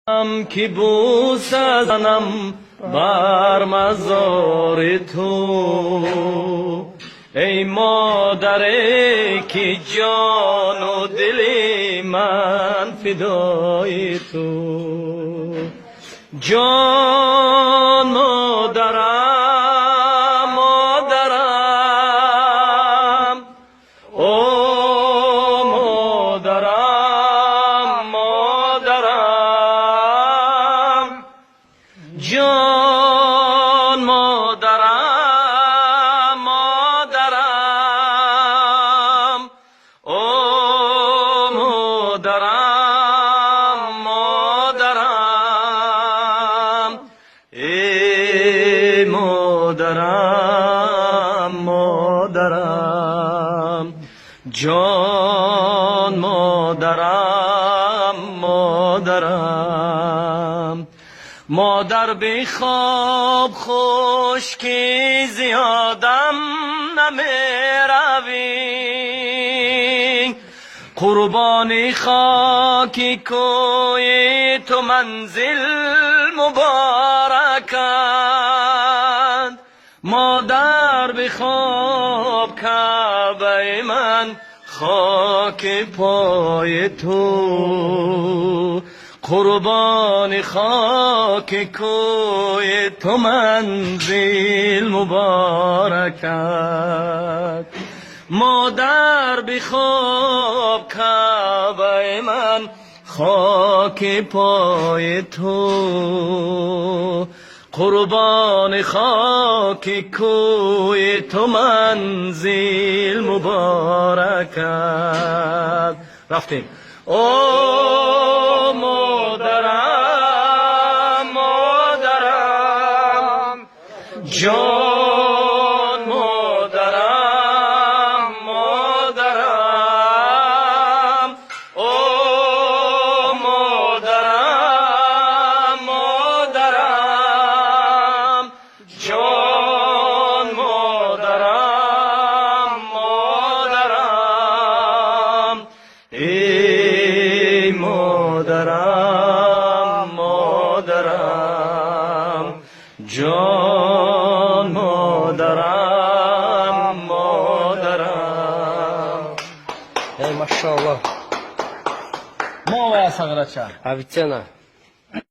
که بوسه زنم بر مزار تو، ای مادری که جان و دل من فدای تو. جان مادرم، مادرم، او مادرم، مادرم، جان مادرم، مادرم، او مادرم، مادرم، ای مادرم، مادرم، جان مادرم، مادرم. مادر به خواب خشکی زیادم نمیروی، قربانی خاکی کوی تو منزل مبارکند. مادر به خواب کعبه من خاک پای تو، قربان خاک کوی تو منزل مبارکت. مادر به خواب کعبه من خاک پای تو، قربان خاک کوی تو منزل مبارکت. رفتیم. او مادرم، مادرم، جان مادرم، مادرم، او مادرم، مادرم، جان مادرم، مادرم، ای مادرم، مادرم، جان مادرم، مادرم. ای ماشاءالله. ما و یا سغرچه Avicena.